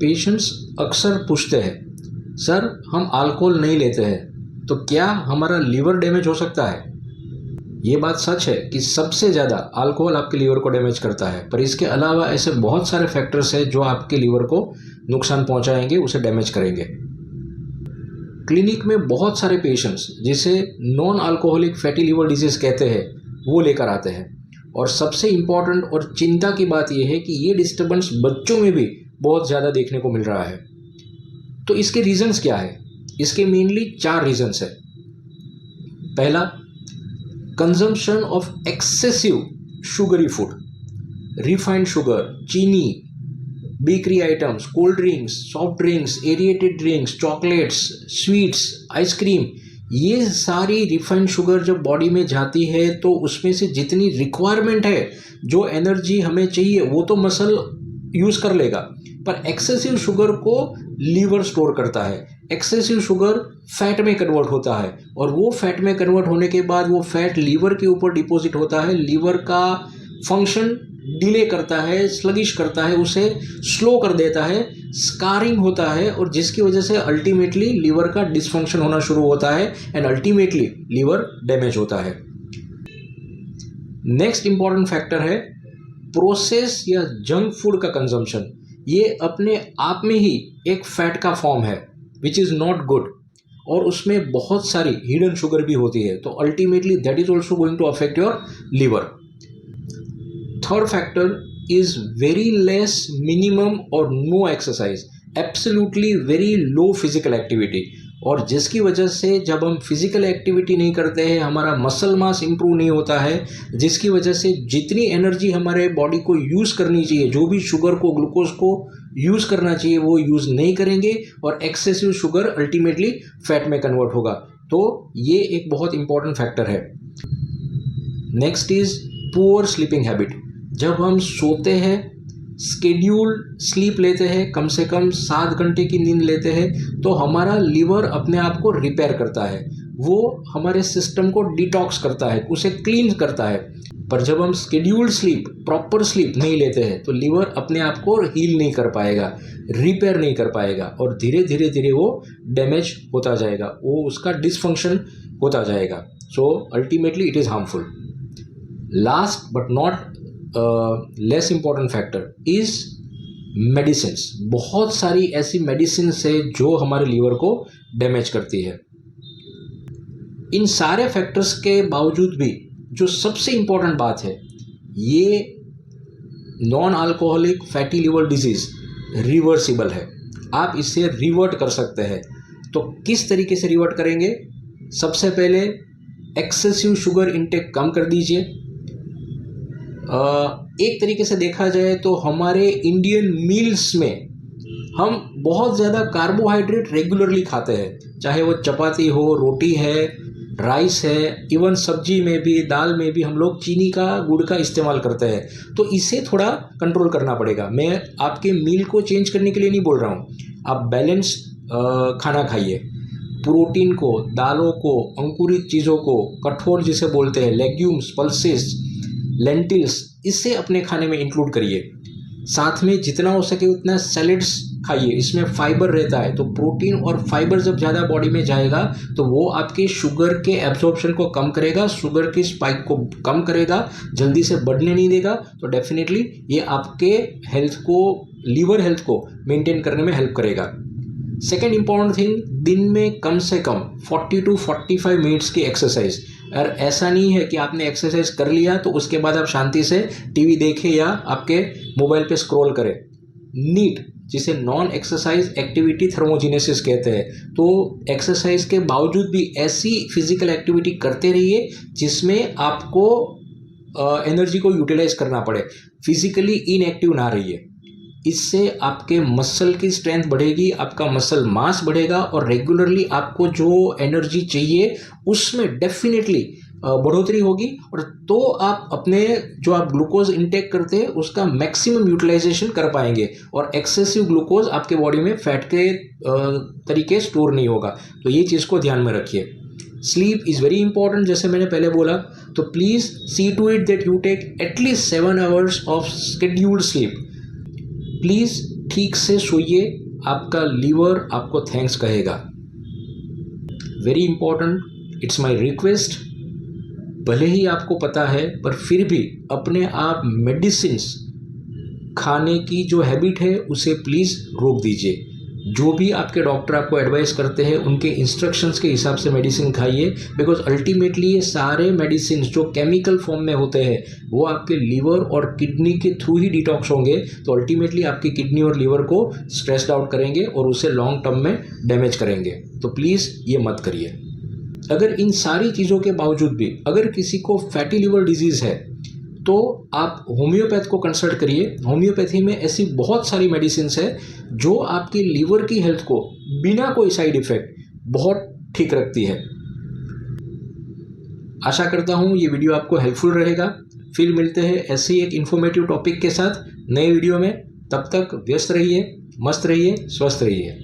Patients अक्सर पूछते हैं, सर हम अल्कोहल नहीं लेते हैं तो क्या हमारा लीवर डैमेज हो सकता है? ये बात सच है कि सबसे ज़्यादा अल्कोहल आपके लीवर को डैमेज करता है, पर इसके अलावा ऐसे बहुत सारे फैक्टर्स हैं जो आपके लीवर को नुकसान पहुंचाएंगे, उसे डैमेज करेंगे। क्लिनिक में बहुत सारे पेशेंट्स जिसे non alcoholic fatty liver disease कहते हैं वो लेकर आते हैं, और सबसे इम्पॉर्टेंट और चिंता की बात यह है कि ये डिस्टर्बेंस बच्चों में भी बहुत ज़्यादा देखने को मिल रहा है। तो इसके रीजंस क्या है? इसके मेनली 4 रीजंस है। पहला, consumption of excessive sugary food, refined sugar, चीनी, bakery items, cold drinks, soft drinks, aerated drinks, chocolates, sweets, ice cream. ये सारी रिफाइंड शुगर जब बॉडी में जाती है तो उसमें से जितनी रिक्वायरमेंट है, जो एनर्जी हमें चाहिए, वो तो मसल यूज़ कर लेगा, पर एक्सेसिव शुगर को लीवर स्टोर करता है। एक्सेसिव शुगर फैट में कन्वर्ट होता है, और वो फैट में कन्वर्ट होने के बाद वो फैट लीवर के ऊपर डिपॉजिट होता है, लीवर का फंक्शन डिले करता है, स्लगिश करता है, उसे स्लो कर देता है, स्कारिंग होता है, और जिसकी वजह से अल्टीमेटली लीवर का डिसफंक्शन होना शुरू होता है एंड अल्टीमेटली लीवर डैमेज होता है। नेक्स्ट इंपॉर्टेंट फैक्टर है प्रोसेस या जंक फूड का कंजम्पशन। ये अपने आप में ही एक फैट का फॉर्म है विच इज़ नॉट गुड, और उसमें बहुत सारी हिडन शुगर भी होती है, तो ultimately that is also going to affect your liver. Third factor is very less, minimum और no exercise, absolutely very low physical activity, और जिसकी वजह से जब हम फिजिकल एक्टिविटी नहीं करते हैं हमारा मसल मास इंप्रूव नहीं होता है, जिसकी वजह से जितनी एनर्जी हमारे बॉडी को यूज़ करनी चाहिए, जो भी शुगर को, ग्लूकोज को यूज़ करना चाहिए, वो यूज़ नहीं करेंगे, और एक्सेसिव शुगर अल्टीमेटली फैट में कन्वर्ट होगा। तो ये एक बहुत इंपॉर्टेंट फैक्टर है। Next is poor sleeping habit. जब हम सोते हैं, स्केड्यूल स्लीप लेते हैं, कम से कम 7 घंटे की नींद लेते हैं, तो हमारा लीवर अपने आप को रिपेयर करता है, वो हमारे सिस्टम को डिटॉक्स करता है, उसे क्लीन करता है। पर जब हम स्केड्यूल्ड स्लीप, प्रॉपर स्लीप नहीं लेते हैं तो लीवर अपने आप को हील नहीं कर पाएगा, रिपेयर नहीं कर पाएगा, और धीरे धीरे धीरे वो डैमेज होता जाएगा, वो उसका डिसफंक्शन होता जाएगा। So ultimately it is harmful. Last but not less important factor is medicines. बहुत सारी ऐसी मेडिसिन्स है जो हमारे लीवर को डैमेज करती है। इन सारे फैक्टर्स के बावजूद भी जो सबसे इम्पॉर्टेंट बात है, ये non alcoholic fatty liver disease reversible है, आप इसे रिवर्ट कर सकते हैं। तो किस तरीके से रिवर्ट करेंगे? सबसे पहले एक्सेसिव शुगर इंटेक कम कर दीजिए। एक तरीके से देखा जाए तो हमारे इंडियन मील्स में हम बहुत ज़्यादा कार्बोहाइड्रेट रेगुलरली खाते हैं, चाहे वो चपाती हो, रोटी है, राइस है, इवन सब्जी में भी, दाल में भी हम लोग चीनी का, गुड़ का इस्तेमाल करते हैं। तो इसे थोड़ा कंट्रोल करना पड़ेगा। मैं आपके मील को चेंज करने के लिए नहीं बोल रहा हूँ, आप बैलेंस खाना खाइए। प्रोटीन को, दालों को, अंकुरित चीज़ों को, कठोर जिसे बोलते हैं, लेग्यूम्स, पल्सेस, लेंटिल्स, इससे अपने खाने में इंक्लूड करिए। साथ में जितना हो सके उतना सैलेड्स खाइए, इसमें फाइबर रहता है, तो प्रोटीन और फाइबर जब ज़्यादा बॉडी में जाएगा तो वो आपके शुगर के एब्जॉर्प्शन को कम करेगा, शुगर की स्पाइक को कम करेगा, जल्दी से बढ़ने नहीं देगा। तो डेफिनेटली ये आपके हेल्थ को, लीवर हेल्थ को मेंटेन करने में हेल्प करेगा। सेकेंड इंपॉर्टेंट थिंग, दिन में कम से कम 40 to 45 मिनट्स की एक्सरसाइज। और ऐसा नहीं है कि आपने एक्सरसाइज कर लिया तो उसके बाद आप शांति से टीवी देखें या आपके मोबाइल पे स्क्रॉल करें। नीट, जिसे नॉन एक्सरसाइज एक्टिविटी थर्मोजेनेसिस कहते हैं, तो एक्सरसाइज के बावजूद भी ऐसी फिजिकल एक्टिविटी करते रहिए जिसमें आपको एनर्जी को यूटिलाइज करना पड़े, फिजिकली इनएक्टिव ना रहिए। इससे आपके मसल की स्ट्रेंथ बढ़ेगी, आपका मसल मास बढ़ेगा, और रेगुलरली आपको जो एनर्जी चाहिए उसमें डेफिनेटली बढ़ोतरी होगी, और तो आप अपने जो आप ग्लूकोज इंटेक करते हैं उसका मैक्सिमम यूटिलाइजेशन कर पाएंगे, और एक्सेसिव ग्लूकोज आपके बॉडी में फैट के तरीके स्टोर नहीं होगा। तो ये चीज़ को ध्यान में रखिए। स्लीप इज़ वेरी इंपॉर्टेंट, जैसे मैंने पहले बोला, तो please see to it that you take at least 7 hours of scheduled sleep. Please ठीक से सोइए, आपका लीवर आपको थैंक्स कहेगा। Very important, it's my request, भले ही आपको पता है पर फिर भी अपने आप मेडिसिन्स खाने की जो हैबिट है उसे प्लीज़ रोक दीजिए। जो भी आपके डॉक्टर आपको एडवाइस करते हैं उनके इंस्ट्रक्शंस के हिसाब से मेडिसिन खाइए, बिकॉज अल्टीमेटली ये सारे मेडिसिन जो केमिकल फॉर्म में होते हैं वो आपके लीवर और किडनी के थ्रू ही डिटॉक्स होंगे, तो अल्टीमेटली आपकी किडनी और लीवर को स्ट्रेस्ड आउट करेंगे और उसे लॉन्ग टर्म में डैमेज करेंगे। तो प्लीज़ ये मत करिए। अगर इन सारी चीज़ों के बावजूद भी अगर किसी को फैटी लिवर डिजीज़ है तो आप होम्योपैथ को कंसल्ट करिए। होम्योपैथी में ऐसी बहुत सारी मेडिसिन्स है जो आपकी लीवर की हेल्थ को बिना कोई साइड इफ़ेक्ट बहुत ठीक रखती है। आशा करता हूँ ये वीडियो आपको हेल्पफुल रहेगा। फिर मिलते हैं ऐसे ही एक इन्फॉर्मेटिव टॉपिक के साथ नए वीडियो में। तब तक व्यस्त रहिए, मस्त रहिए, स्वस्थ रहिए।